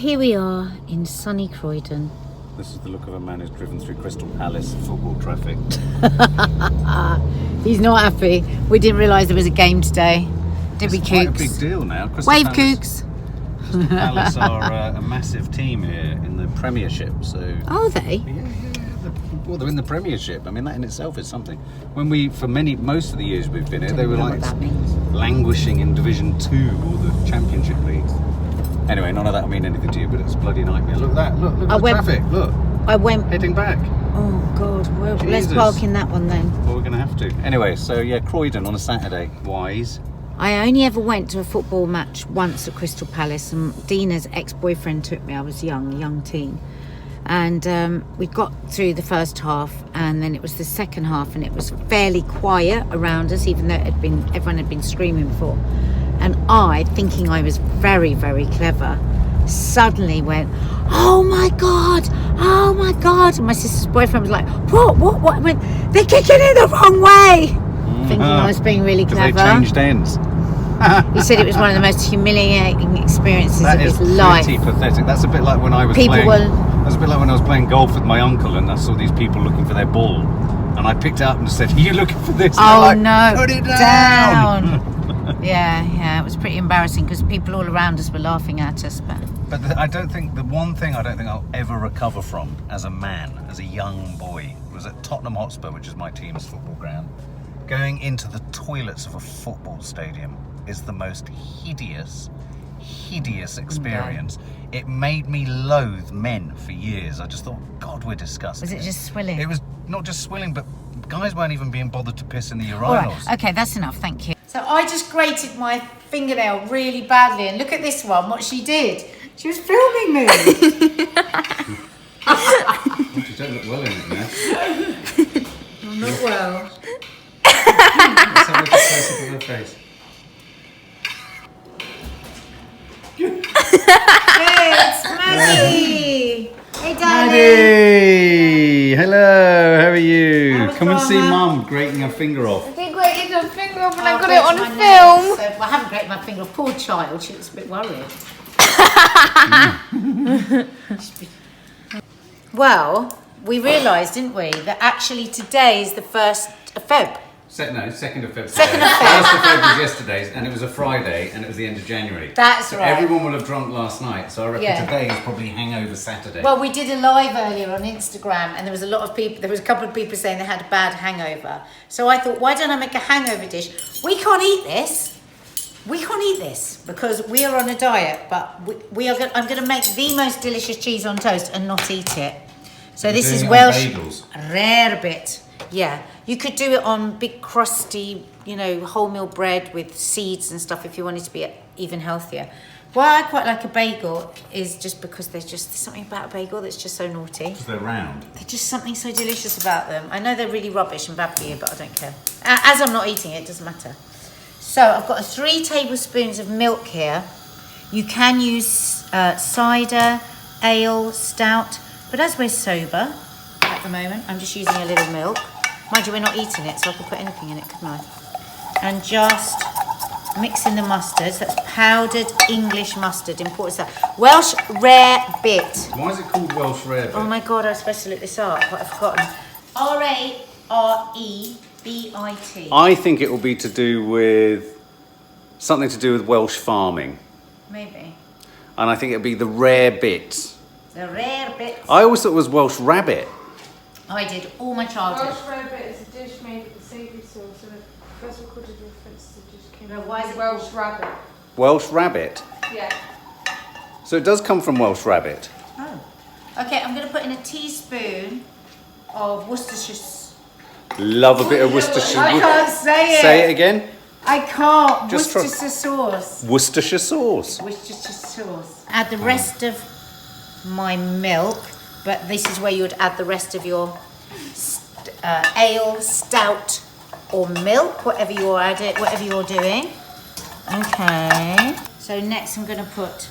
here we are in sunny Croydon. This is the look of a man who's driven through Crystal Palace football traffic. He's not happy. We didn't realise there was a game today. Did we, It's Kooks? quite a big deal now. Crystal Wave, Palace, Kooks. Crystal Palace are a massive team here in the Premiership. So Are they? yeah. Well, they're in the Premiership. I mean, that in itself is something. When we, for most of the years we've been here, they were like languishing in Division 2 or the Championship leagues. Anyway, none of that will mean anything to you, but it's a bloody nightmare. Look at that. Look at the traffic. Look. I went heading back. Oh God. Well, let's park in that one then. Well, we're going to have to. Anyway, so yeah, Croydon on a Saturday. Wise. I only ever went to a football match once at Crystal Palace, and Dina's ex-boyfriend took me. I was young, a young teen. And we got through the first half, and then it was the second half, and it was fairly quiet around us, even though everyone had been screaming before. And I, thinking I was very, very clever, suddenly went, "Oh my God! Oh my God!" And my sister's boyfriend was like, "What?" I went, "They're kicking it the wrong way!" Thinking I was being really clever. Because they changed ends. He said it was one of the most humiliating experiences of his life. That is pretty pathetic. That's a bit like when I was That's a bit like when I was playing golf with my uncle and I saw these people looking for their ball. And I picked it up and said, "Are you looking for this?" Oh like, no, put it down! Yeah, it was pretty embarrassing because people all around us were laughing at us. But the one thing I don't think I'll ever recover from as a man, as a young boy, was at Tottenham Hotspur, which is my team's football ground. Going into the toilets of a football stadium is the most hideous experience. Yeah. It made me loathe men for years. I just thought, God, we're disgusting. Was it just swilling? It was not just swilling, but guys weren't even being bothered to piss in the urinals. All right. Okay, that's enough, thank you. So I just grated my fingernail really badly, and look at this one, what she did. She was filming me. You don't look well in it now. I'm not well. Let's have a look at close-up of her face. Hey, it's Maddie. Hey, darling. Maddie! Hello, how are you? Come and see Mum grating her finger off. I grated her finger off and I got it on film. So, I haven't grated my finger off. Poor child, she was a bit worried. Well, we realised, didn't we, that actually today is the 1st of Feb. 2nd of February. 2nd of Feb. 1st of February was yesterday's, and it was a Friday, and it was the end of January. That's so right. Everyone will have drunk last night, so I reckon today is probably Hangover Saturday. Well, we did a live earlier on Instagram, and there was a lot of people. There was a couple of people saying they had a bad hangover. So I thought, why don't I make a hangover dish? We can't eat this. We can't eat this because we are on a diet. But I'm going to make the most delicious cheese on toast and not eat it. So this is Welsh rarebit. Yeah, you could do it on big crusty, wholemeal bread with seeds and stuff if you wanted to be even healthier. Why I quite like a bagel is just because there's something about a bagel that's just so naughty. Because they're round. There's just something so delicious about them. I know they're really rubbish and bad for you, but I don't care. As I'm not eating it, it doesn't matter. So I've got 3 tablespoons of milk here. You can use cider, ale, stout, but as we're sober at the moment, I'm just using a little milk. Mind you, we're not eating it, so I could put anything in it, couldn't I? And just mix in the mustards. That's powdered English mustard, important stuff. Welsh rare bit. Why is it called Welsh rare bit? Oh my God, I was supposed to look this up, but I've forgotten. R-A-R-E-B-I-T. I think it will be something to do with Welsh farming. Maybe. And I think it'll be the rare bits. The rare bits. I always thought it was Welsh rabbit. I did all my childhood. Welsh rarebit is a dish made with a savoury sauce, and the first recorded reference to the dish came Why is from it Welsh rabbit. Welsh rabbit? Yeah. So it does come from Welsh rabbit. Oh. Okay, I'm going to put in a teaspoon of Worcestershire. Love a bit of Worcestershire. I can't say it. Say it again. I can't. Just Worcestershire sauce. Worcestershire sauce. Worcestershire sauce. Add the rest of my milk, but this is where you would add the rest of your ale, stout, or milk, whatever you're doing. Okay. So next I'm going to put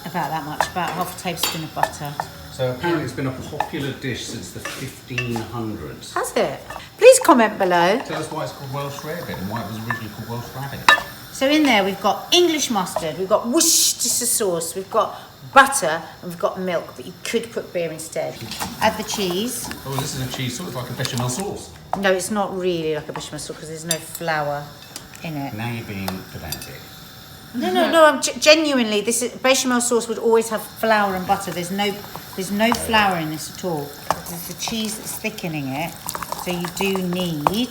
about that much, about half a tablespoon of butter. So apparently it's been a popular dish since the 1500s. Has it? Please comment below. Tell us why it's called Welsh rarebit and why it was originally called Welsh rabbit. So in there we've got English mustard, we've got Worcestershire sauce, we've got butter, and we've got milk, but you could put beer instead. Add the cheese. Oh, this is a cheese sauce, like a bechamel sauce. No, it's not really like a bechamel sauce because there's no flour in it. Now you're being pedantic. No. I'm genuinely, this is, bechamel sauce would always have flour and butter. There's no flour in this at all. It's the cheese that's thickening it, so you do need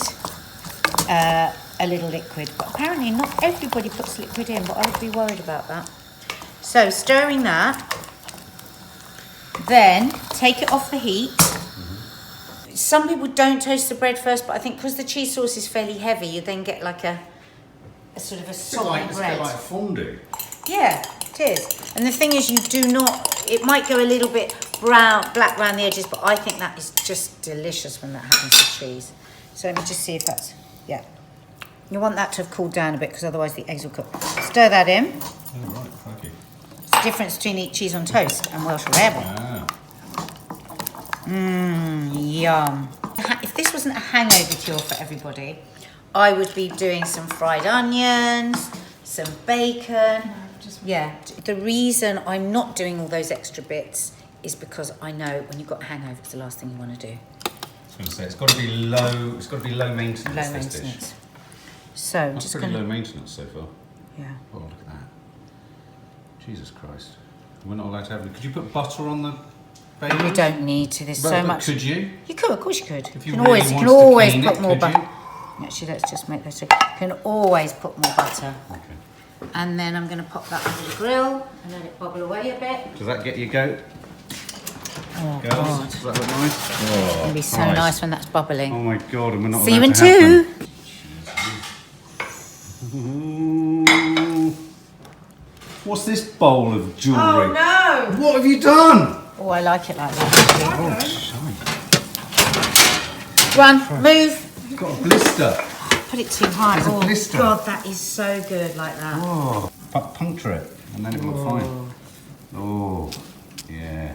a little liquid. But apparently not everybody puts liquid in, but I would be worried about that. So stirring that, then take it off the heat. Some people don't toast the bread first, but I think because the cheese sauce is fairly heavy, you then get like a sort of a soggy bread. It's like fondue. Yeah, it is. And the thing is, you do not, it might go a little bit black around the edges, but I think that is just delicious when that happens with cheese. So let me just see if that's, yeah. You want that to have cooled down a bit because otherwise the eggs will cook. Stir that in. Oh, right, thank you. It's the difference between eating cheese on toast and Welsh rarebit. Ah. Yum. If this wasn't a hangover cure for everybody, I would be doing some fried onions, some bacon. Yeah. The reason I'm not doing all those extra bits is because I know when you've got a hangover, it's the last thing you want to do. I was going to say, it's got to be low. It's got to be low maintenance. Low maintenance. Dish. So That's just pretty gonna, low maintenance so far. yeah. Oh, look at that. Jesus Christ. We're not allowed to have it. Could you put butter on the bacon? You don't need to. There's so But much. Could you? You could, of course you could. If you can really always, you wanted can to always clean put it, more could butter. you? Actually, let's just make this. You can always put more butter. Okay. And then I'm going to pop that under the grill and let it bubble away a bit. Does that get your goat? Oh, Girls? God. Does that look nice? Oh, It's going to be so nice when that's bubbling. Oh my God, and we're not See you allowed in to have them. 2. Ooh. What's this bowl of jewellery? Oh no! What have you done? Oh, I like it like that. Oh, shite. Run, move. You've got a blister. Put it too high. There's a Oh, blister. God, that is so good like that. Oh, puncture it, and then it will look fine. Oh, yeah.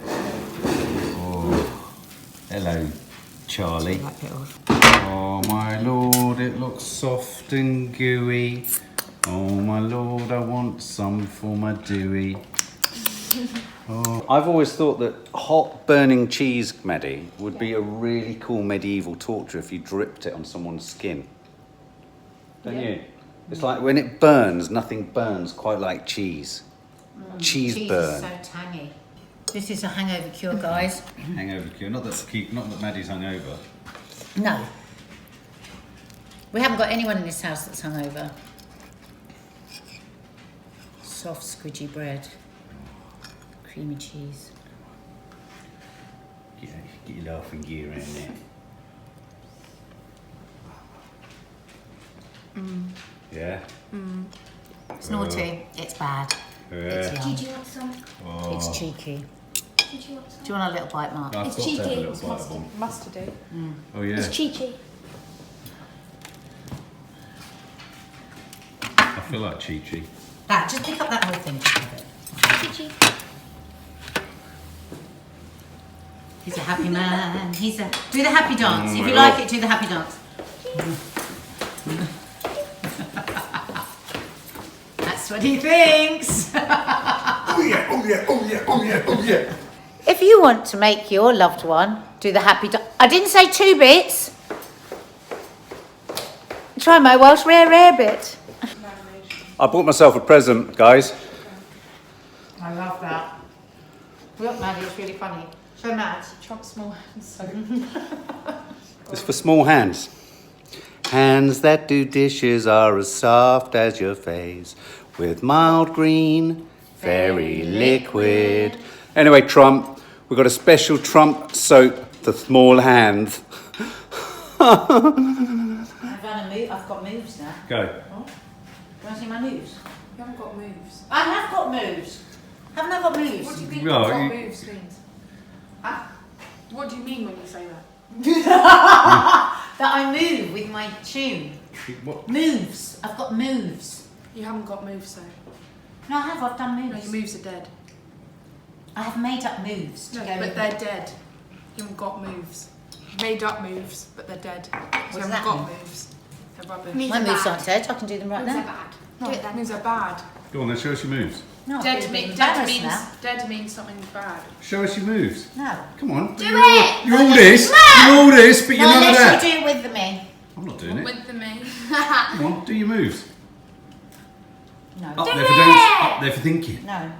Oh, hello, Charlie. Wipe it off. Oh my Lord, it looks soft and gooey. Oh my Lord, I want some for my Dewey. Oh. I've always thought that hot burning cheese, Maddie, would be a really cool medieval torture if you dripped it on someone's skin. Don't you? It's like when it burns, nothing burns quite like cheese. Cheese burn. Cheese is so tangy. This is a hangover cure, guys. Hangover cure. Not that Maddie's hungover. No. We haven't got anyone in this house that's hungover. Soft, squidgy bread. Creamy cheese. Get your laughing gear in there. Yeah? It's naughty. It's bad. It's Yeah. yum. Did you want some? Oh. It's cheeky. Did you want some? Do you want a little bite, Mark? I've It's got to have a cheeky. little It's bite of one. Mustardy. Oh yeah. It's cheeky. I feel like Chi-Chi. That, just pick up that whole thing. Just have it. Cheeky. He's a happy man. Do the happy dance. Oh If my you like God. it, do the happy dance. That's what he thinks. Oh yeah, oh yeah, oh yeah, oh yeah, oh yeah. If you want to make your loved one do the happy dance, I didn't say 2 bits. Try my Welsh rare bit. I bought myself a present, guys. I love that. Look, Maddie, it's really funny. Show Matt. Trump small hands. So. It's for small hands. Hands that do dishes are as soft as your face, with mild green, very liquid. Anyway, Trump, we've got a special Trump soap for small hands. I've got moves now. Go. Do you want to see my moves? You haven't got moves. I have got moves. Haven't I got moves? What do you think No, got you- moves means? Huh? What do you mean when you say that? That I move with my tune. What? Moves. I've got moves. You haven't got moves though. No, I have. I've done No, moves. your moves are dead. I have made up moves to No, go but with they're dead. You haven't got moves. You made up moves, but they're dead. So you does haven't that got mean? moves. They're rubbish. My moves aren't dead. I can do them right now. No, that means they're bad. Go on, then show us your moves. No, Dead, it's dead embarrassed means now. dead means something's bad. Show us your moves. No. Come on. Do it! You're all this. You're all this, but you're No, none of unless that. you do it with the me. I'm not doing it. With the me. Come on, do your moves. No. Up there for dance. Up there for thinking. No.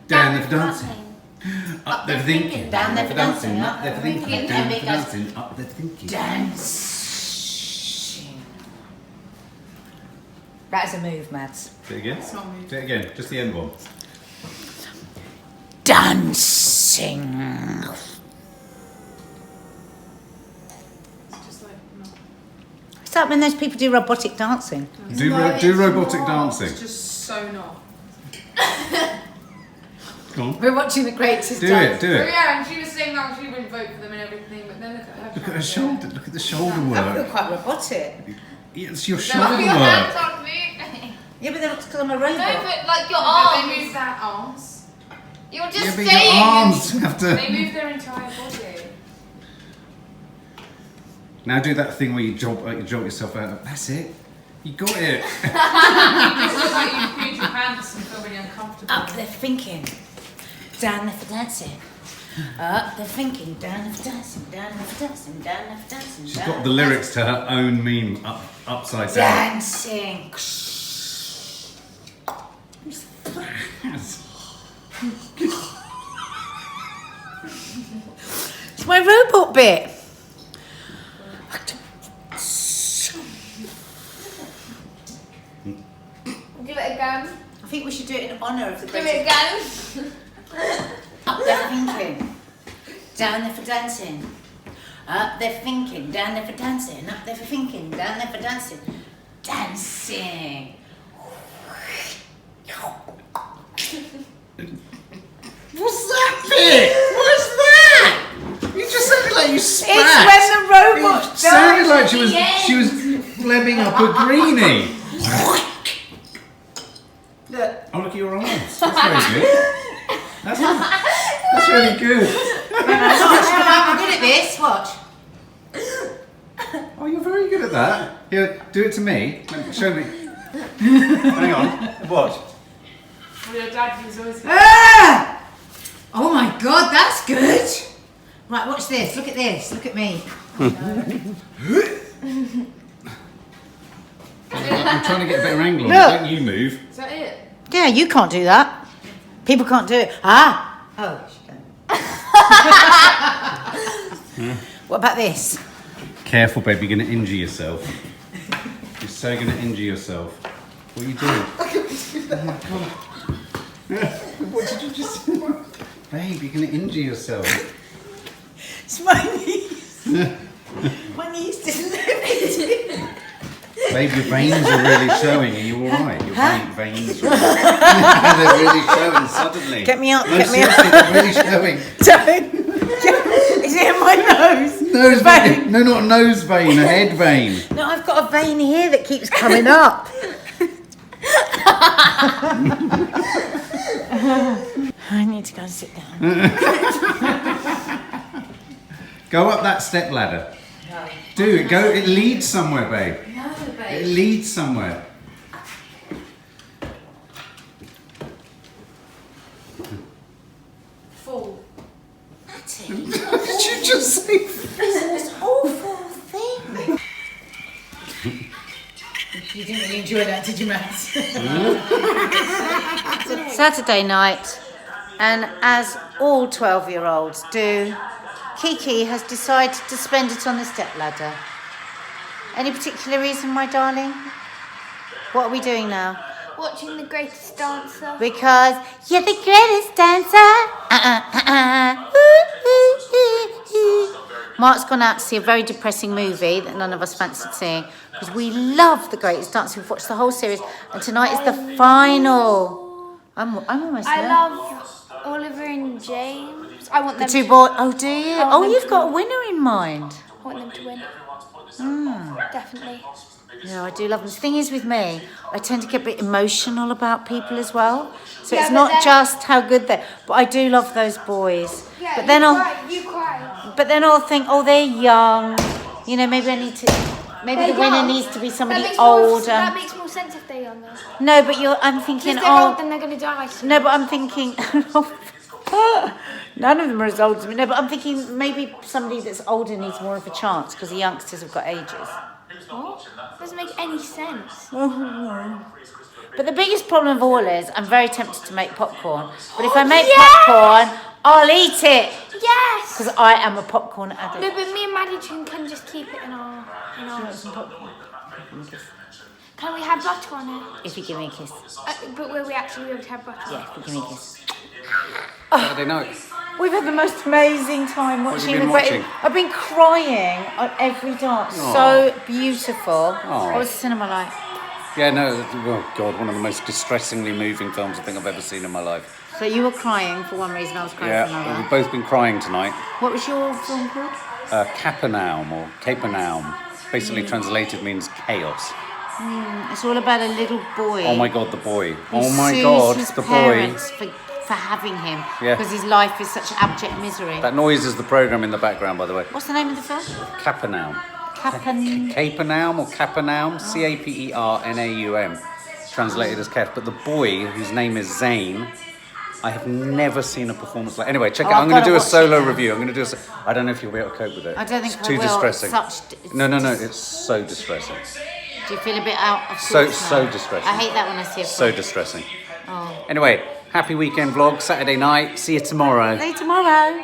Down there for dancing. Up there for thinking. Down there for dancing. Up there for thinking. Down there for dancing. Up there for thinking. Dancing. That is a move, Mads. Do it again. It's not a move. Do it again. Just the end one. Dancing. It's just like no. It's like when those people do robotic dancing. Do robotic dancing. It's just so not. Come on. We're watching the greatest Do dance. it. Do it. Yeah, and she was saying that she wouldn't vote for them and everything, but then look at her. Look at her shoulder. Look at the shoulder I feel work. quite robotic. It's your Put shoulder your hands work. on me. Yeah, but that's because I'm a robot. No, but like your But they arms. move their arms. You're Yeah, just but saying. your arms have They to. move their entire body. Now do that thing where you jolt yourself out. That's it. You got it. It's like you put your pants and feel really uncomfortable. Up there thinking. Down there for dancing. Up there thinking. Down there for dancing. Down there for dancing. Down there for dancing. She's got the lyrics to her own meme upside down. Dancing. It's my robot bit. Do it again. I think we should do it in honour of the Do greatest. it again. Up there thinking, down there for dancing. Up there thinking, down there for dancing. Up there for thinking, down there for dancing. Dancing. What's that bit? What's that? You just sounded like you spat. It's when the robot It sounded like dies at she the was end. flebbing up a greenie. Look. Oh, look at your arms. That's very good. That's really good. I'm good at this. Watch. Oh, you're very good at that. Here, do it to me. Show me. Hang on. Watch. Well, your dad was always. Ah! Oh my God, that's good. Right, watch this. Look at this. Look at me. I'm trying to get a better angle on it. Look. Don't you move. Is that it? Yeah, you can't do that. People can't do it. Ah. Oh. she can. What about this? Careful, babe. You're going to injure yourself. You're so going to injure yourself. What are you doing? Oh my God. What did you just say? Babe, you're going to injure yourself. It's my knees. My knees didn't let me do it. Babe, your veins are really showing. Are you alright? Your veins are they're really showing suddenly. Get me up, No, get me up. seriously, they're really showing. Don't. Is it in my nose? Nose vein. vein. No, not a nose vein, a head vein. No, I've got a vein here that keeps coming up. I need to go and sit down. Go up that step ladder. No. Do it. Go. It leads somewhere, babe. No, It babe. leads somewhere. Full. That's it. What did you just say? This awful thing. You didn't really enjoy that, did you, Matt? Saturday night, and as all 12-year-olds do, Kiki has decided to spend it on the stepladder. Any particular reason, my darling? What are we doing now? Watching The Greatest Dancer. Because you're the greatest dancer. Mark's gone out to see a very depressing movie that none of us fancied seeing because we love The Greatest Dancer. We've watched the whole series, and tonight is the final. I'm almost I there. love Oliver and James. I want The them two to, boys. Oh, do you? I want Oh, them you've to got a win. winner in mind. I want them to win. Definitely. Yeah, I do love them. The thing is with me, I tend to get a bit emotional about people as well. So Yeah, it's but not then- just how good they're, but I do love those boys. Yeah, but then you cry. But then I'll think, oh, they're young. You know, maybe I need to. Maybe They're the winner young. needs to be somebody That older. makes more sense if they're younger. No, but I'm thinking, If they're old, then they're going to die. no, but I'm thinking, none of them are as old as me. No, but I'm thinking maybe somebody that's older needs more of a chance because the youngsters have got ages. What? Doesn't make any sense. But the biggest problem of all is I'm very tempted to make popcorn. But if I make popcorn, I'll eat it. Yes! Because I am a popcorn addict. No, but me and Maddie can just keep it in our... Can we have butter on it? If you give me a kiss. But will we actually be able to have butter? Yeah, if you give me a kiss. Saturday night. We've had the most amazing time watching you the been great. watching? I've been crying on every dance. So beautiful. What was the cinema like? Yeah, no, oh God, one of the most distressingly moving films I think I've ever seen in my life. So you were crying for one reason, I was crying for Yeah, another. we've both been crying tonight. What was your film called? Capernaum or Capernaum, basically translated means chaos. It's all about a little boy. Oh my God, the boy. who Oh my sues God, his the boy. parents for having him. Yeah. Because his life is such abject misery. That noise is the programme in the background, by the way. What's the name of the film? Capernaum. Capernaum. Capernaum or Capernaum, Capernaum, translated as Kef. But the boy, whose name is Zane, I have never seen a performance like. Anyway, check it out. I'm going to do a solo review. I'm going to do I don't know if you'll be able to cope with it. I don't think it's I too will. distressing. No, It's it's so distressing. Do you feel a bit out of So sorts now? distressing. I hate that when I see a So film. distressing. Oh. Anyway, happy weekend vlog, Saturday night. See you tomorrow. See you tomorrow.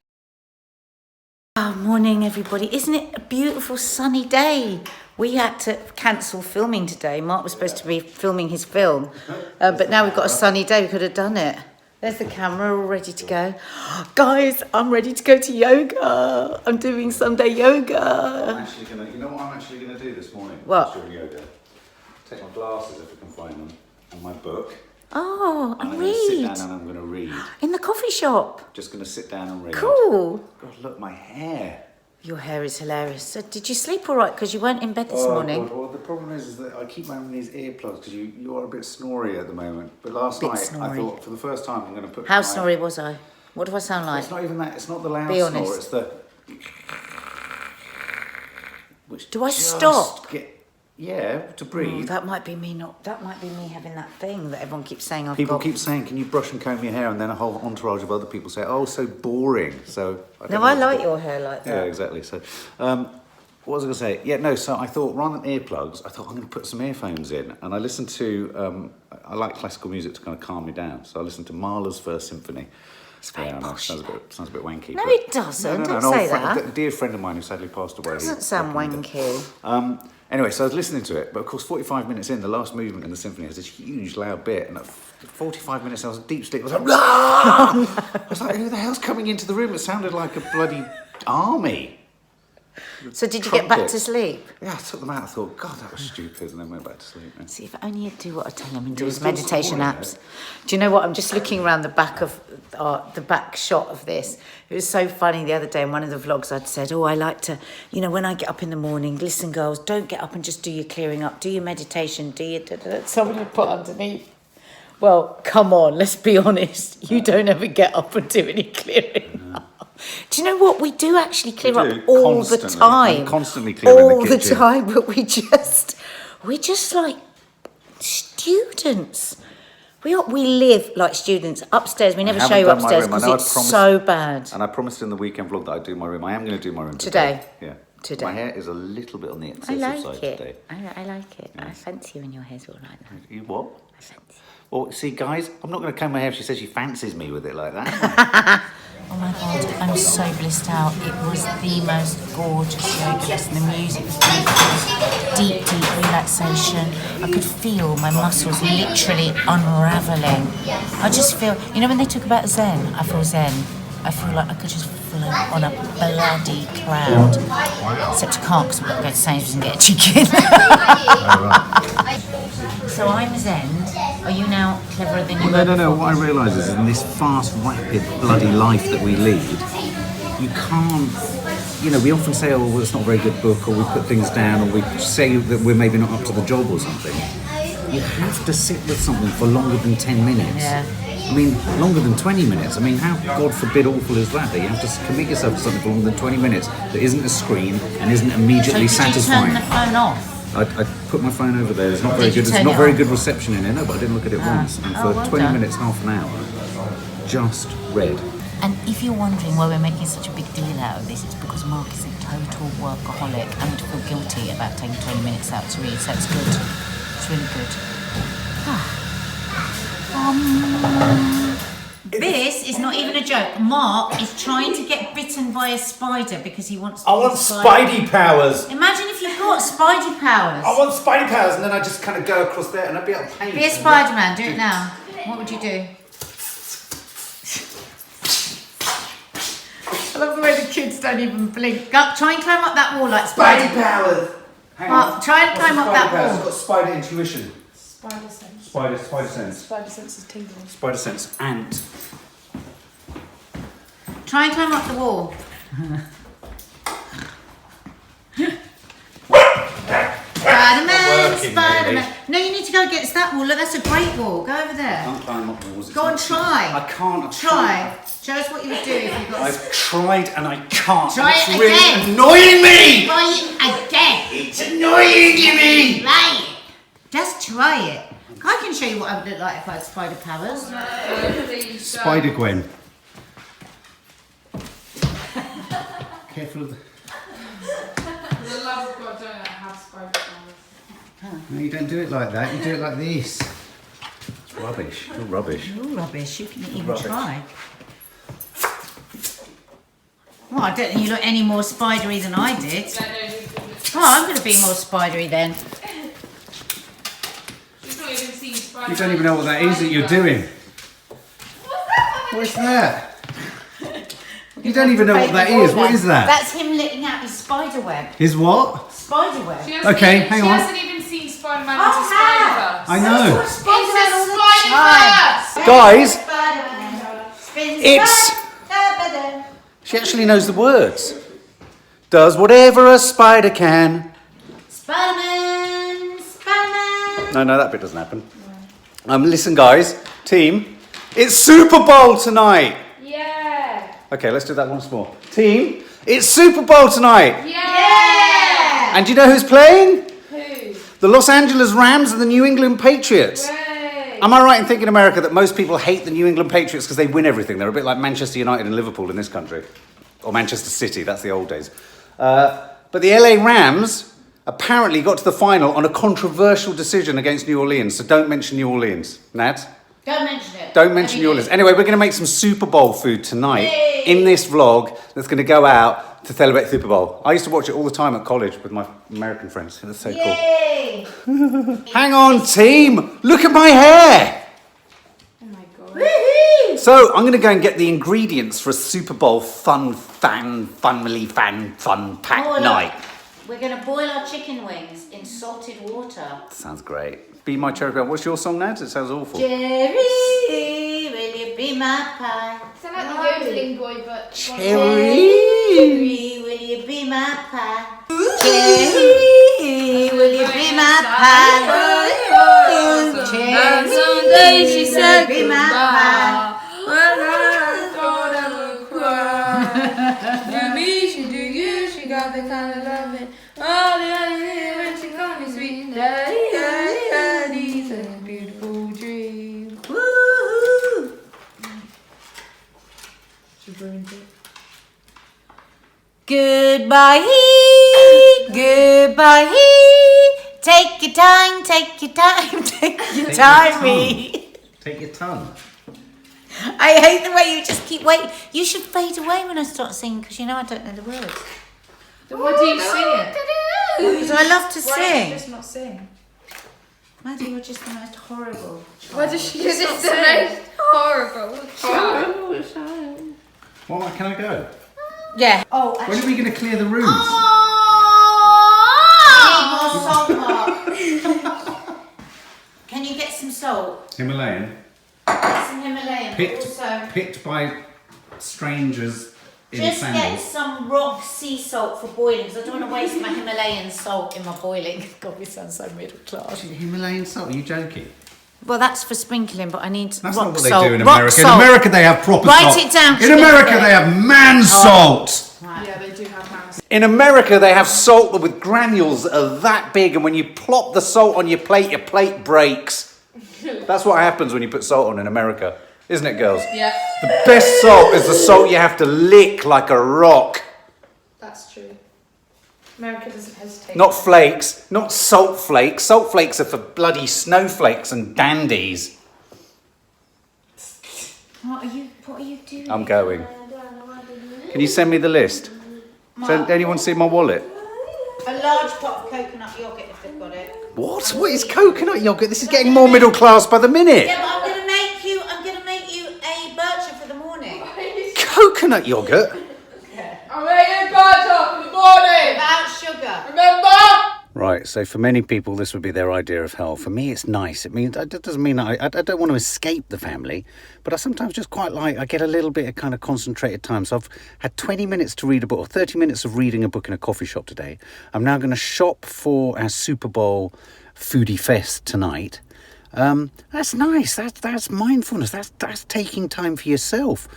Oh, morning, everybody. Isn't it a beautiful sunny day? We had to cancel filming today. Mark was supposed to be filming his film, but now we've got a sunny day. We could have done it. There's the camera all ready to go. Guys, I'm ready to go to yoga. I'm doing Sunday yoga. You know what I'm actually going to do this morning? What? During yoga. Take my glasses if I can find them, and my book. Oh, And and I'm going to sit read. down and I'm going to read. In the coffee shop. Just going to sit down and read. Cool. God, look, my hair. Your hair is hilarious. So did you sleep all right? Because you weren't in bed this morning. God, well, the problem is that I keep wearing these earplugs because you are a bit snory at the moment. But last Bit night, snory. I thought for the first time I'm going to put How my... snory was I? What do I sound like? It's not even that. It's not the loud Be honest. snore. It's the... Which Do I just stop? to breathe. That might be me having that thing that everyone keeps saying I've People got. keep saying, can you brush and comb your hair? And then a whole entourage of other people say, oh, so boring. So I don't No, know I what to like do. your hair like that. Yeah, exactly. So, what was I going to say? Yeah, no, so I thought, rather than earplugs, I thought I'm going to put some earphones in. And I listened to, I like classical music to kind of calm me down. So I listened to Mahler's First Symphony. It's very I know, posh. sounds a bit wanky. No, but- it doesn't. No, Don't an old say friend, that. a dear friend of mine who sadly passed away. It doesn't sound wanky. Anyway, so I was listening to it, but of course 45 minutes in, the last movement in the symphony has this huge loud bit, and at 45 minutes I was in deep sleep. I was like, I was like, who the hell's coming into the room? It sounded like a bloody army. So did you get back to Trumpets. sleep? Yeah, I took them out. I thought, God, that was stupid, and then went back to sleep. See, if only you'd do what I tell him and do You his were still meditation snoring, apps. Do you know what? I'm just looking around the back of the back shot of this. It was so funny the other day in one of the vlogs. I'd said, "Oh, I like to, when I get up in the morning. Listen, girls, don't get up and just do your clearing up. Do your meditation. Do your." Somebody would put underneath. Well, come on, let's be honest. You don't ever get up and do any clearing up. Do you know what? We do actually clear We do, up all the constantly. time. I'm constantly clearing the all the kitchen. time, but we're just like students. We live like students upstairs. We never show haven't you done my upstairs room. I because know I it's promised- so bad. And I promised in the weekend vlog that I'd do my room. I am going to do my room Today? Yeah. Today. My hair is a little bit on the I excessive like side it. today. I like it. I fancy you when your hair's all like that. You what? I fancy. Well, see, guys, I'm not going to comb my hair if she says she fancies me with it like that. Oh my God, I'm so blissed out. It was the most gorgeous yoga lesson. The music was beautiful. Deep, deep relaxation. I could feel my muscles literally unraveling. I just feel, when they talk about Zen, I feel Zen. I feel like I could just float on a bloody cloud. Except I can't because we've got to go to Sainsbury's and get a chicken. So I'm Zen. Are you now cleverer than you were? No. What I realise is in this fast, rapid, bloody life that we lead, you can't... we often say, oh, well, it's not a very good book, or we put things down, or we say that we're maybe not up to the job or something. You have to sit with something for longer than 10 minutes. Yeah. I mean, longer than 20 minutes. I mean, how, God forbid, awful is that you have to commit yourself to something for longer than 20 minutes that isn't a screen and isn't immediately So did you satisfying? turn the phone off? I put my phone over there. It's not very good. There's not very good reception in here. No, but I didn't look at it once. And for 20 minutes, half an hour, just red. And if you're wondering why we're making such a big deal out of this, it's because Mark is a total workaholic and would feel guilty about taking 20 minutes out to read. So it's good. It's really good. This is not even a joke. Mark is trying to get bitten by a spider because he wants to I want Spidey powers. Imagine if you've got Spidey powers. I want Spidey powers, and then I just kind of go across there and I'd be able to paint. Be a Spider-Man. Do it now. What would you do? I love the way the kids don't even blink. Go, try and climb up that wall like Spidey powers. Hang on. Try and climb up that wall. I've got spider intuition. Spider sense. Spider sense. Spider sense is tingling. Spider sense. Ant. Try and climb up the wall. Spider-Man, Spider-Man. No, you need to go against that wall. Look, that's a great wall. Go over there. I can't climb up the walls. Go and try. I can't. Try. Show us what you would do if you got. I've tried and I can't. Try it's it really again. annoying me. Try it again. It's annoying me. Try it. Just try it. I can show you what I would look like if I had spider powers. Spider Gwen. Careful of the... For the love of God, don't have spider powers. No, you don't do it like that. You do it like this. It's rubbish. You're rubbish. You're rubbish. You can even try. Well, I don't think you look any more spidery than I did. Oh, I'm going to be more spidery then. You don't even know what that is that you're doing. What's that? You don't even know what that is. What is that? That's him letting out his spider web. His what? Spider web. Okay, hang on. She hasn't even seen Spider-Man into Spider-Verse. I know. It's a Guys, Spider-Verse. it's... She actually knows the words. Does whatever a spider can. Spider-Man, Spider-Man. No, that bit doesn't happen. Listen, guys, team, it's Super Bowl tonight. Yeah. Okay, let's do that once more. Team, it's Super Bowl tonight. Yeah. And do you know who's playing? Who? The Los Angeles Rams and the New England Patriots. Way. Am I right in thinking, America, that most people hate the New England Patriots because they win everything? They're a bit like Manchester United and Liverpool in this country. Or Manchester City, that's the old days. But the LA Rams apparently got to the final on a controversial decision against New Orleans. So don't mention New Orleans. Nad? Don't mention it. Don't mention New Orleans. Anyway, we're going to make some Super Bowl food tonight in this vlog that's going to go out to celebrate Super Bowl. I used to watch it all the time at college with my American friends. It was so Yay. cool. Hang on, team. Look at my hair. Oh my God. Woohoo. So I'm going to go and get the ingredients for a Super Bowl fun packed night. We're going to boil our chicken wings in salted water. Sounds great. Be my cherry pie. What's your song, Ned? It sounds awful. Cherry, will you be my pie? Sound like the yodeling boy, but Cherry. Cherry, will you be my pie? Cherry, will you be my pie? Cherry, someday she said will you be my pie? when I don't ever cry. Do me, she do you, she got the kind of loving. All the other when she called me sweet daddy, daddy, daddy, such a beautiful dream. Woo-hoo. Goodbye, goodbye. Take your time, take your time, take your time. Take your tongue. I hate the way you just keep waiting. You should fade away when I start singing because you know I don't know the words. Then why do you sing it? Because I love to Why don't you sing. just not sing? Maddie, you're just the most horrible. Why does she Because just it's not the sing? most horrible. Well, can I go? Yeah. Oh, When are we going to clear the rooms? Can you get some salt? Himalayan. Get some Himalayan. Picked, Also, picked by strangers in just get sandals. some rock sea salt for boiling because I don't want to waste my Himalayan salt in my boiling. God, we sound so middle class. Himalayan salt? Are you joking? Well, that's for sprinkling, but I need That's rock not what they salt. do in Rock America. salt. In America, they have proper Write salt. it down, In America, Spencer. they have man salt. Yeah, they do have mouse. In America, they have salt with granules that are that big, and when you plop the salt on your plate breaks. That's what happens when you put salt on in America, isn't it, girls? Yeah. The best salt is the salt you have to lick like a rock. That's true. America doesn't hesitate. Not flakes, not salt flakes. Salt flakes are for bloody snowflakes and dandies. What are you doing? I'm going. Can you send me the list? Anyone see my wallet? A large pot of coconut yogurt if they've got it. What? What is coconut yogurt? This is getting more middle class by the minute. Yeah, but I'm gonna make you a bircher for the morning. Coconut yogurt? I'm making butter for the morning. Without sugar. Remember? Right, so for many people this would be their idea of hell. For me it's nice. It means, that doesn't mean I don't want to escape the family, but I sometimes just quite like, I get a little bit of kind of concentrated time. So I've had 20 minutes to read a book, or 30 minutes of reading a book in a coffee shop today. I'm now going to shop for our Super Bowl foodie fest tonight. That's nice. That's mindfulness. That's taking time for yourself.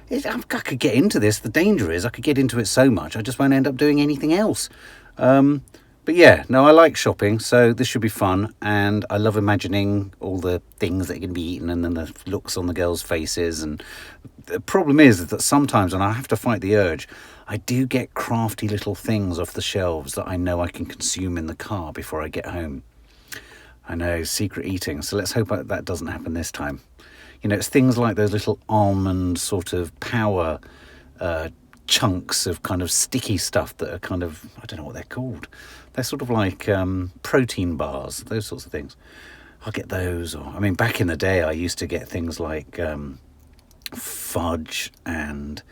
I could get into this. The danger is I could get into it so much I just won't end up doing anything else. But yeah, no, I like shopping, so this should be fun, and I love imagining all the things that are going to be eaten and then the looks on the girls' faces. And the problem is that sometimes, and I have to fight the urge, I do get crafty little things off the shelves that I know I can consume in the car before I get home. I know, secret eating, so let's hope that doesn't happen this time. You know, it's things like those little almond sort of power chunks of kind of sticky stuff that are kind of, I don't know what they're called. They're sort of like protein bars, those sorts of things. I'll get those. Or I mean, back in the day, I used to get things like fudge and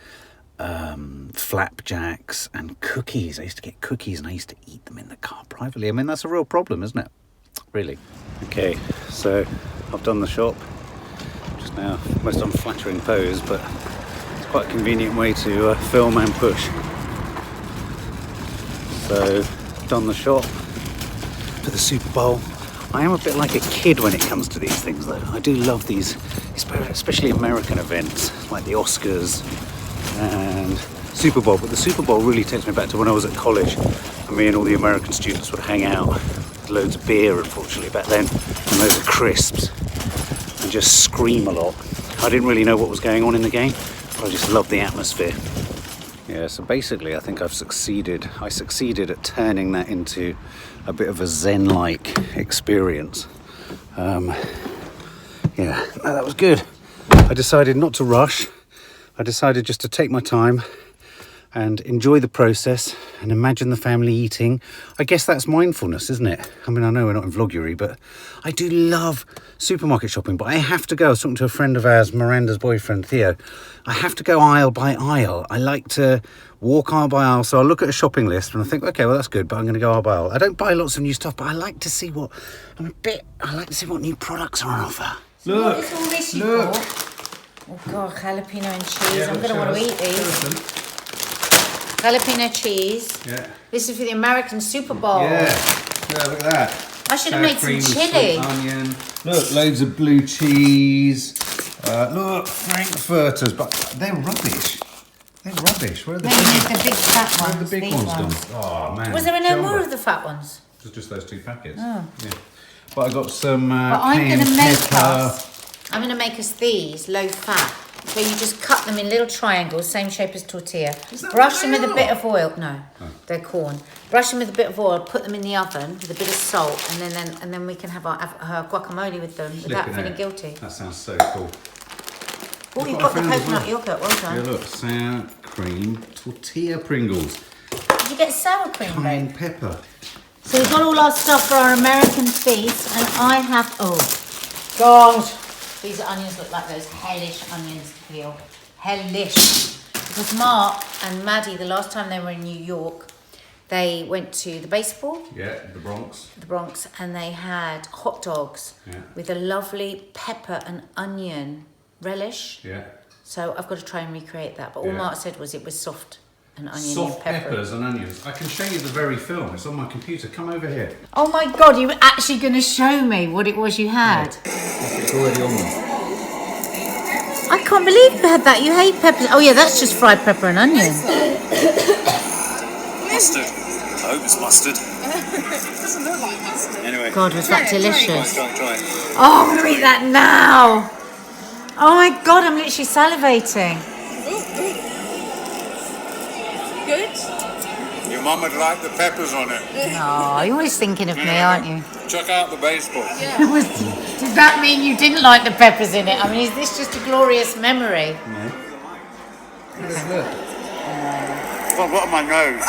flapjacks and cookies. I used to get cookies and I used to eat them in the car privately. I mean, that's a real problem, isn't it? Really. Okay, so I've done the shop. Just now, most unflattering pose, but it's quite a convenient way to film and push. So, done the shop for the Super Bowl. I am a bit like a kid when it comes to these things, though. I do love these, especially American events like the Oscars and Super Bowl. But the Super Bowl really takes me back to when I was at college, and me and all the American students would hang out with loads of beer, unfortunately, back then, and loads of crisps, and just scream a lot. I didn't really know what was going on in the game, but I just loved the atmosphere. Yeah, so basically I think I've succeeded. I succeeded at turning that into a bit of a Zen-like experience. Yeah, no, that was good. I decided not to rush. I decided just to take my time and enjoy the process and imagine the family eating. I guess that's mindfulness, isn't it? I mean, I know we're not in vloguery, but I do love supermarket shopping, but I have to go. I was talking to a friend of ours, Miranda's boyfriend, Theo. I have to go aisle by aisle. I like to walk aisle by aisle. So I look at a shopping list and I think, okay, well, that's good, but I'm going to go aisle by aisle. I don't buy lots of new stuff, but I like to see what new products are on offer. So what is all this you bought? Oh God, jalapeno and cheese. Yeah, I'm going to want to eat these. Jalapeno cheese. Yeah. This is for the American Super Bowl. Yeah, look at that. I should have made some chili. Onion. Look, loads of blue cheese. Look, frankfurters, but they're rubbish. They're rubbish. Where are the big fat ones? Where are the big ones gone? Oh man. Was there no more of the fat ones? Just those 2 packets. Oh. Yeah. But I got some I'm cayenne pepper. I'm going to make us these low fat. So you just cut them in little triangles, same shape as tortilla. Brush them with a bit of oil. No, they're corn. Brush them with a bit of oil. Put them in the oven with a bit of salt, and then we can have our guacamole with them without feeling guilty. That sounds so cool. Oh, you've got the coconut yogurt. Well done. Yeah, look, sour cream tortilla Pringles. Did you get sour cream, Cayenne babe? pepper. So we've got all our stuff for our American feast, and I have. Oh, God. These onions look like those hellish onions to peel. Hellish. Because Mark and Maddie, the last time they were in New York, they went to the baseball. Yeah, the Bronx. The Bronx, and they had hot dogs with a lovely pepper and onion relish. Yeah. So I've got to try and recreate that. But all Mark said was it was soft and onion Soft and pepper. peppers and onions. I can show you the very film. It's on my computer. Come over here. Oh my God, you were actually going to show me what it was you had. It's already on there. I can't believe you had that. You hate peppers. Oh yeah, that's just fried pepper and onion. Mustard. I hope it's mustard. Doesn't look like mustard. Anyway. God, was that delicious? Try it. Oh, I'm going to eat that now. Oh my God, I'm literally salivating. Good. Your mum would like the peppers on it. Oh, you're always thinking of me, aren't you? Check out the baseball. Does that mean you didn't like the peppers in it? I mean, is this just a glorious memory? I've got my nose.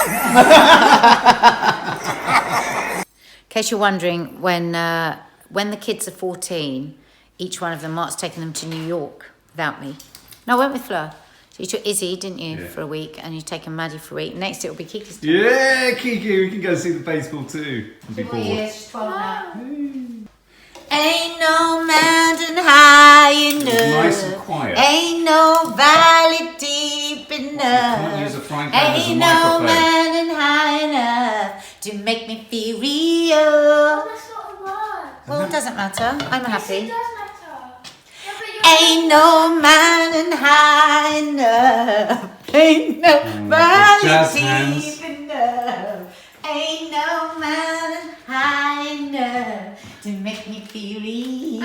In case you're wondering, when the kids are 14, each one of them, Mark's taking them to New York without me. No, I went with Fleur. So you took Izzy, didn't you, for a week, and you've taken Maddie for a week. Next, it'll be Kiki's turn. Yeah, Kiki, we can go see the baseball too. What year? She's 12 now. Ain't no mountain high enough. Nice and quiet. Ain't no valley deep enough. Can't use a frying pan as a Ain't no microphone. mountain high enough to make me feel real. That's not a word. Well, it doesn't matter. I'm It happy. does matter. Yeah, but you're Ain't no mountain high enough. Ain't no valley jazz deep hands. enough. Ain't no mountain high enough to make me feel real.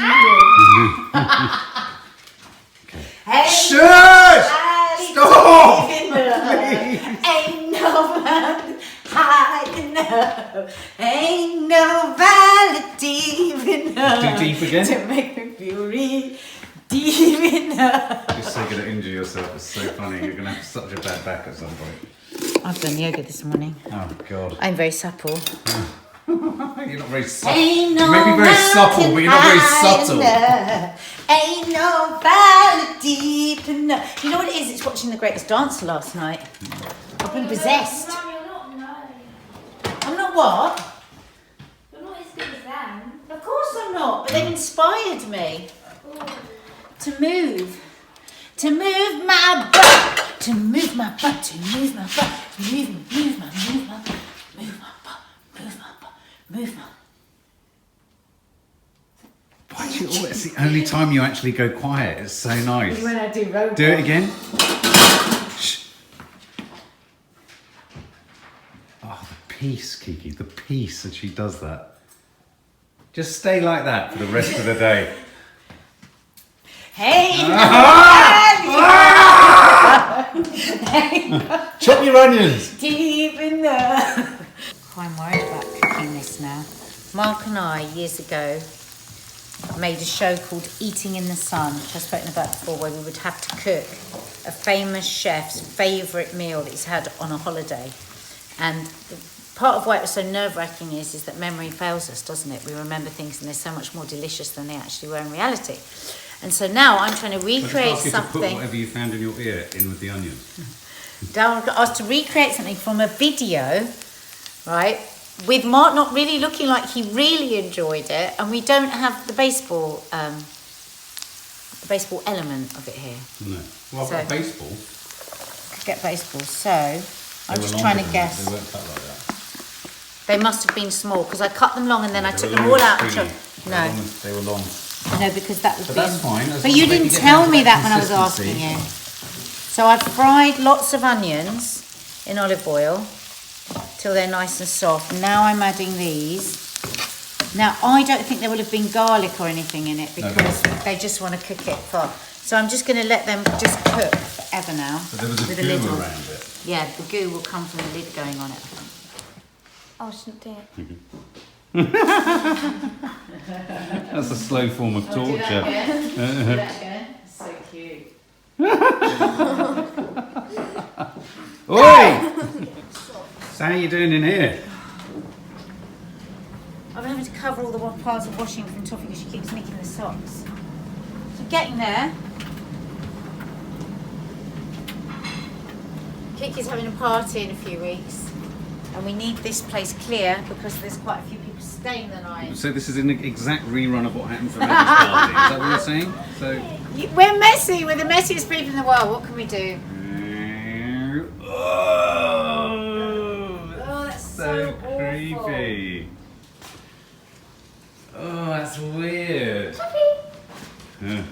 Ain't Shush! no valley Stop! deep enough. Ain't no mountain high enough. Ain't no valley deep enough. Do deep again? To make me feel real. Deep enough. You're so going to injure yourself. It's so funny. You're going to have such a bad back at some point. I've done yoga this morning. Oh, God. I'm very supple. You're not very subtle. Ain't no You may be very supple, but you're not very subtle. enough. Ain't no valley deep enough. You know what it is? It's watching The Greatest Dancer last night. I've been possessed. Mum, you're not, no. I'm not what? You're not as good as them. Of course I'm not, but they've inspired me Ooh. to move. To move my butt. To move my butt. To move my butt. Move my butt. Move my butt. Move my butt. Move my. Why do you always, it's the only time you actually go quiet. It's so nice. When I do road Do it again. Shh. Oh, the peace, Kiki. The peace that she does that. Just stay like that for the rest of the day. Hey! Chop your onions. Deep in the. I'm worried about cooking this now. Mark and I, years ago, made a show called Eating in the Sun, which I've spoken about before, where we would have to cook a famous chef's favourite meal that he's had on a holiday. And part of why it was so nerve-wracking is that memory fails us, doesn't it? We remember things and they're so much more delicious than they actually were in reality. And so now I'm trying to recreate To put something. whatever you found in your ear in with the onions. Now I was to recreate something from a video, right? With Mark not really looking like he really enjoyed it, and we don't have the baseball element of it here. No. Well, I've So- got baseball. Could get baseball, so I'm They just were trying longer to than guess. that. They weren't cut like that. They must have been small because I cut them long and then I They took were them long all and out. And skinny. no, They were long. no, because that would But be. that's fine. as But long you as they didn't can get tell down me to that when I was consistency. asking you. So I've fried lots of onions in olive oil till they're nice and soft. Now I'm adding these. Now I don't think there will have been garlic or anything in it because they just want to cook it for. So I'm just going to let them just cook forever now. But there was a with goo lid on. around it. Yeah, the goo will come from the lid going on it, I think. Oh, I shouldn't do it. That's a slow form of torture. So cute. Oi! So how you doing in here? I'm having to cover all the piles of washing from Toffee because she keeps nicking the socks. So getting there. Kiki's having a party in a few weeks and we need this place clear because there's quite a few people staying the night. So this is an exact rerun of what happened for Eddie's party. Is that what you're saying? So. We're messy, we're the messiest people in the world. What can we do? Oh, that's so so creepy. Oh, that's weird. Yeah.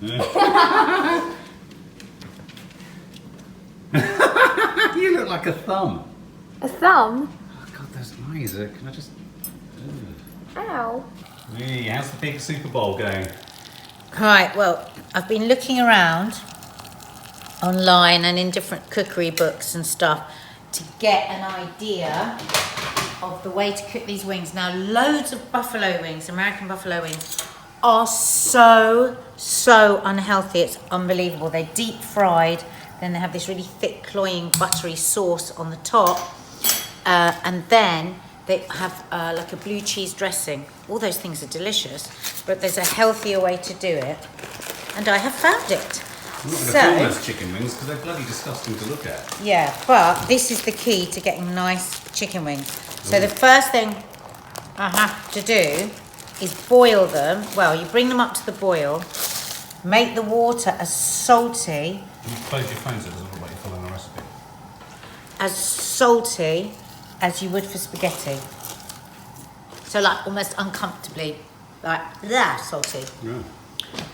Yeah. like a thumb. A thumb? Oh, God, those eyes. Can I just... Ow. Hey, how's the big Super Bowl going? Right, well, I've been looking around online and in different cookery books and stuff to get an idea of the way to cook these wings. Now, loads of buffalo wings, American buffalo wings, are so unhealthy. It's unbelievable. They're deep fried, then they have this really thick, cloying, buttery sauce on the top, and then they have like a blue cheese dressing. All those things are delicious, but there's a healthier way to do it, and I have found it. I'm not going to film those chicken wings because they're bloody disgusting to look at. Yeah, but this is the key to getting nice chicken wings. So the first thing I have to do is boil them. Well, you bring them up to the boil, make the water as salty. You close your phone so it doesn't look like you're following a recipe. As salty as you would for spaghetti. So like almost uncomfortably, like that salty. Yeah.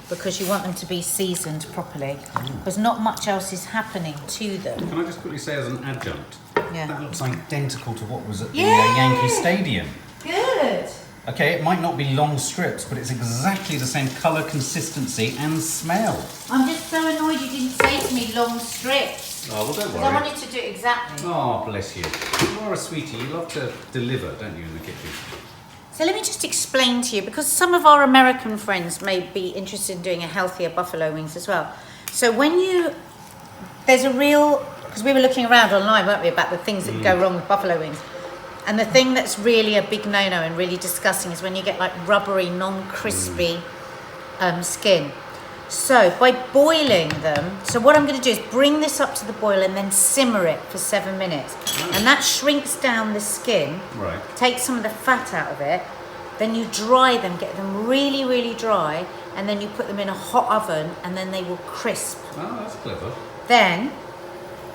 Because you want them to be seasoned properly. Because not much else is happening to them. Can I just quickly say as an adjunct, Yeah. that looks identical to what was at the Yeah. Yankee Stadium. Good. Okay, it might not be long strips, but it's exactly the same colour, consistency and smell. I'm just so annoyed you didn't say to me long strips. Oh, well, don't Because I worry. wanted to do it exactly. Oh, bless you. You are a sweetie. You love to deliver, don't you, in the kitchen? So let me just explain to you, because some of our American friends may be interested in doing a healthier buffalo wings as well. So there's a real, because we were looking around online, weren't we, about the things that go wrong with buffalo wings. And the thing that's really a big no-no and really disgusting is when you get like rubbery, non-crispy skin. So by boiling them, so what I'm going to do is bring this up to the boil and then simmer it for 7 minutes. And that shrinks down the skin, Right. takes some of the fat out of it. Then you dry them, get them really, really dry, and then you put them in a hot oven and then they will crisp. Oh, that's clever. Then,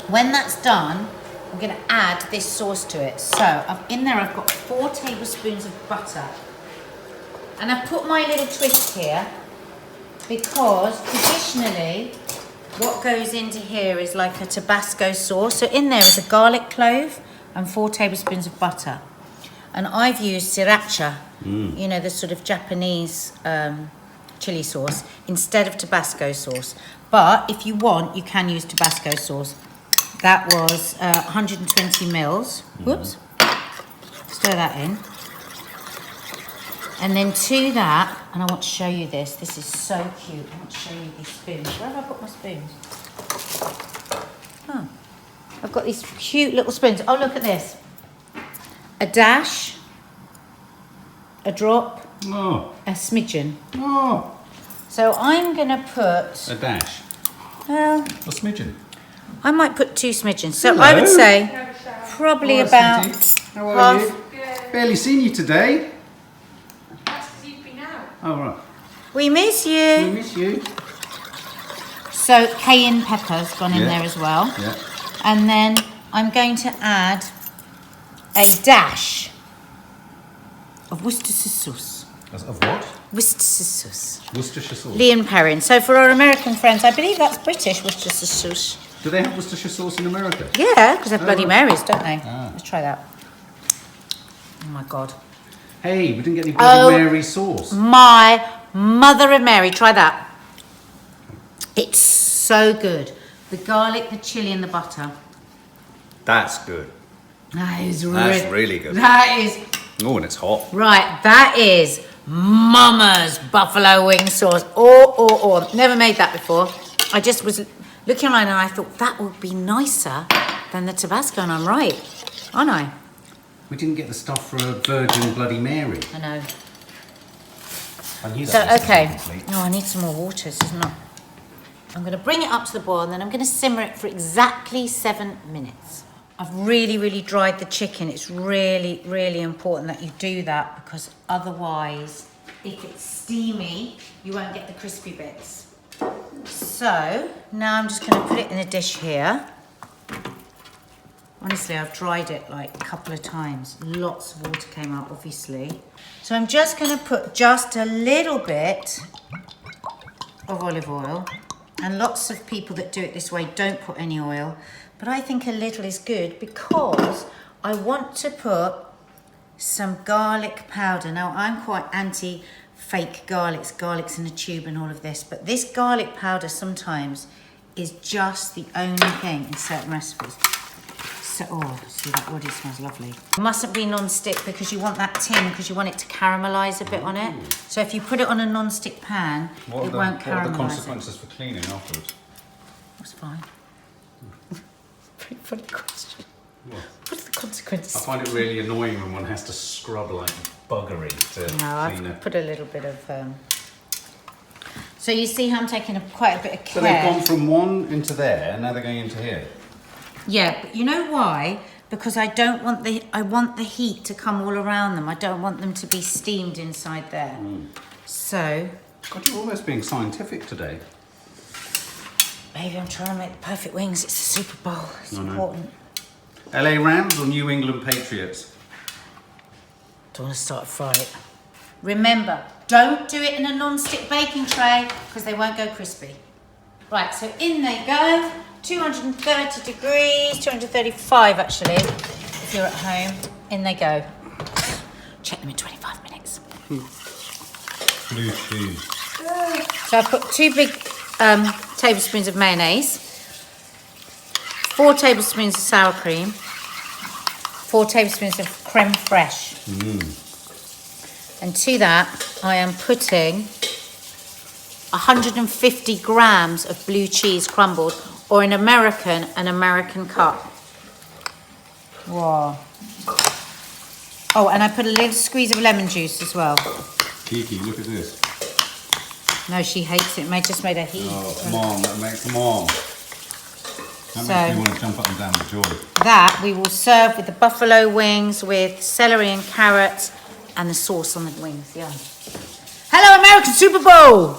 when that's done, I'm going to add this sauce to it. So in there I've got 4 tablespoons of butter. And I've put my little twist here because traditionally what goes into here is like a Tabasco sauce. So in there is a garlic clove and 4 tablespoons of butter. And I've used sriracha, you know, the sort of Japanese chili sauce, instead of Tabasco sauce. But if you want, you can use Tabasco sauce. That was 120 mils. Whoops. Stir that in. And then to that, and I want to show you this. This is so cute. I want to show you these spoons. Where have I put my spoons? Oh, I've got these cute little spoons. Oh, look at this. A dash, a drop, a smidgen. Oh, So I'm going to put, a dash. well, A smidgen. I might put 2 smidgens. So Hello. I would say probably Hello, about sweetie. How are half. you? Barely seen you today. That's because you've been out. Oh, right. We miss We you. miss you. So cayenne pepper's gone in Yeah. there as well. Yeah. And then I'm going to add a dash of Worcestershire sauce. Of what? Worcestershire sauce. Worcestershire sauce. Leon Perrin. So for our American friends, I believe that's British Worcestershire sauce. Do they have Worcestershire sauce in America? Yeah, because they're Bloody right. Marys, don't they? Ah. Let's try that. Oh my God. Hey, we didn't get any Bloody Oh. Mary sauce. My mother of Mary, try that. It's so good. The garlic, the chilli and the butter. That's good. That is That's really good. That is, Oh, and it's hot. right, that is Mama's buffalo wing sauce. Oh. Never made that before. I just was looking online and I thought that would be nicer than the Tabasco, and I'm right, aren't I? We didn't get the stuff for a Virgin Bloody Mary. I know. I knew So, that was okay. incomplete. Oh, I need some more water. This is not... I'm going to bring it up to the boil and then I'm going to simmer it for exactly 7 minutes. I've really, really dried the chicken. It's really, really important that you do that because otherwise, if it's steamy, you won't get the crispy bits. So, now I'm just going to put it in a dish here. Honestly, I've dried it like a couple of times. Lots of water came out, obviously. So I'm just going to put just a little bit of olive oil And lots of people that do it this way don't put any oil. But I think a little is good because I want to put some garlic powder. Now, I'm quite anti-fake garlics. Garlic's in a tube and all of this. But this garlic powder sometimes is just the only thing in certain recipes. So, oh, see, that already smells lovely. It mustn't be non-stick because you want that tin because you want it to caramelise a bit on it. So if you put it on a non-stick pan, it won't caramelise. What are the consequences for cleaning afterwards? That's fine. Very funny question. What are the consequences? I find it really annoying when one has to scrub like buggery to clean I've put a little bit of... So you see how I'm taking quite a bit of care. So they've gone from one into there, and now they're going into here. Yeah, but you know why? Because I want the heat to come all around them. I don't want them to be steamed inside there. So... God, you're almost being scientific today. Baby, I'm trying to make the perfect wings. It's the Super Bowl. It's important. LA Rams or New England Patriots? Don't want to start a fight. Remember, don't do it in a non-stick baking tray because they won't go crispy. Right, so in they go. 230 degrees, 235 actually, if you're at home. In they go. Check them in 25 minutes. Blue cheese. So I've put 2 big tablespoons of mayonnaise, 4 tablespoons of sour cream, 4 tablespoons of creme fraiche. And to that, I am putting 150 grams of blue cheese crumbled, or in American, an American cut. Wow. Oh, and I put a little squeeze of lemon juice as well. Kiki, look at this. No, she hates it. Just made her heat. Oh, come on, come on. That makes me want to jump up and down with joy. That we will serve with the buffalo wings with celery and carrots and the sauce on the wings. Yeah. Hello, American Super Bowl!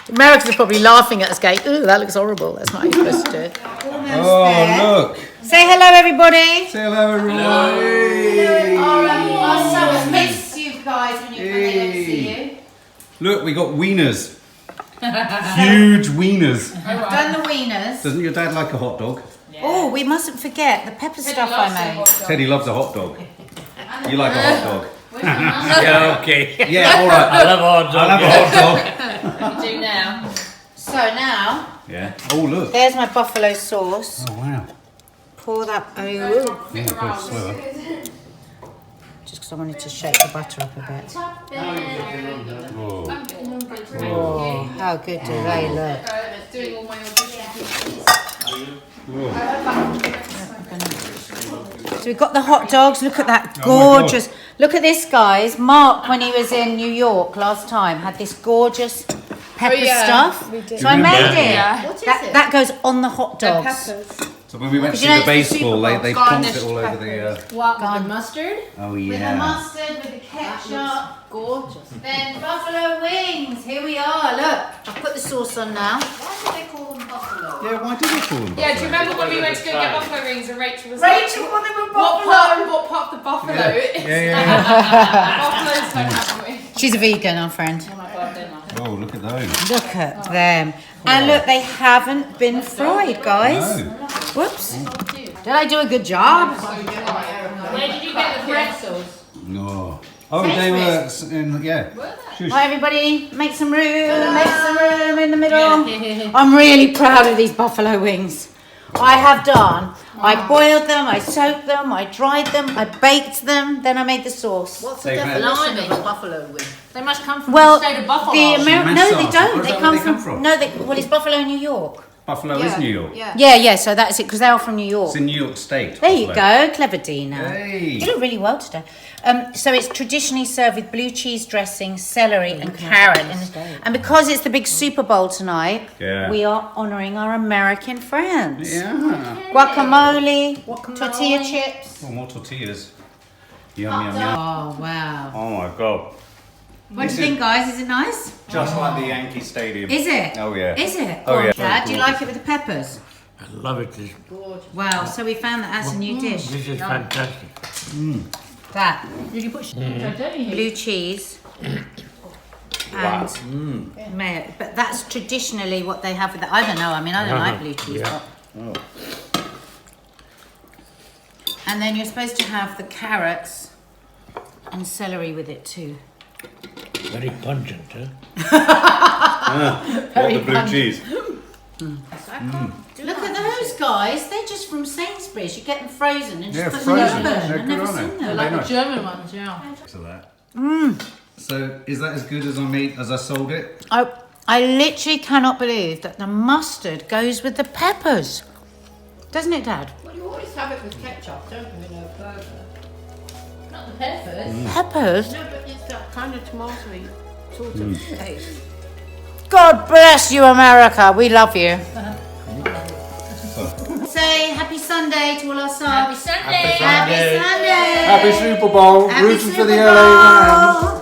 Americans are probably laughing at us going, ooh, that looks horrible. That's not how you're supposed to do it. Oh, look. Say hello, everybody. Say hello, everybody. I miss you guys when you come in to see you. Look, we got wieners. Huge wieners. I've done the wieners. Doesn't your dad like a hot dog? Yeah. Oh, we mustn't forget the pepper stuff I made. Teddy loves a hot dog. You like a hot dog? Yeah, okay. Yeah, all right. I love a hot dog. I love a hot dog. You do now. So now, Yeah. Oh, look. there's my buffalo sauce. Oh, wow. Pour that over. Yeah, quite slower. Just because I wanted to shake the butter up a bit. Oh. Oh, how good do they look? Doing all my auditions. So we've got the hot dogs. Look at that gorgeous. Look at this, guys. Mark, when he was in New York last time, had this gorgeous pepper stuff. So I made it. Yeah. What is it? That goes on the hot dogs. Peppers. So when we went to You see know the it's the baseball, Super Bowl. they plonked it all over the... What, with the mustard? Oh, With the yeah. mustard, with the ketchup. Gorgeous. Then buffalo wings. Here we are. Look, I've put the sauce on now. Why do they call them buffalo? Yeah, why did they call them Yeah, do you buffalo? remember when we went to go get buffalo rings and Rachel was Rachel, what they were like, what buffalo? part of the buffalo Yeah. is? Yeah. Buffaloes don't have wings. She's a vegan, our friend. Oh my god, they're not. Oh, look at those. Look at them. And look, they haven't been fried, guys. No. Whoops. Did I do a good job? Where did you get the pretzels? No. Oh, they were in, yeah. Shush. Right, everybody, make some room. Make some room in the middle. I'm really proud of these buffalo wings. I have done. I boiled them, I soaked them, I dried them, I baked them, then I made the sauce. What's the They've had- definition of a buffalo wing? They must come from Well, the state of Buffalo. no, they Massage. don't. Where's They that come where they come from. from? No, well, it's Buffalo, New York. Buffalo is New York. Yeah. So that's it because they're all from New York. It's in New York State. There you Buffalo. go, clever Dina. Hey. You do really well today. So it's traditionally served with blue cheese dressing, celery, and carrot. And because it's the big Super Bowl tonight, Yeah. we are honouring our American friends. Yeah. Guacamole, tortilla chips. Oh, more tortillas. Yum, yum, yum. Oh wow! Oh my god. What do you think, guys? Is it nice? Just like the Yankee Stadium. Is it? Oh yeah. Is it? Oh, yeah. Dad, do you like it with the peppers? I love it. This Wow! So we found that that's a new dish. is fantastic. That. Did you put blue cheese? and mayo. But that's traditionally what they have with it. I don't know. I mean, I don't like blue cheese. Yeah. But... And then you're supposed to have the carrots and celery with it too. Very pungent, huh? Very the blue cheese. Look at those guys. They're just from Sainsbury's. You get them frozen and just put frozen. them in. They're I've good, never aren't seen they? them. They're like the German ones, yeah. To that. So is that as good as I sold it? I literally cannot believe that the mustard goes with the peppers. Doesn't it, Dad? Well, you always have it with ketchup, don't you, in a burger? Not the peppers. Peppers? No, but it's that kind of tomatoey sort of taste. God bless you, America. We love you. Say happy Sunday to all our subs. Happy Sunday. Happy Sunday. Happy Super Bowl. Happy Rooting for the Super LA Rams. Bowl.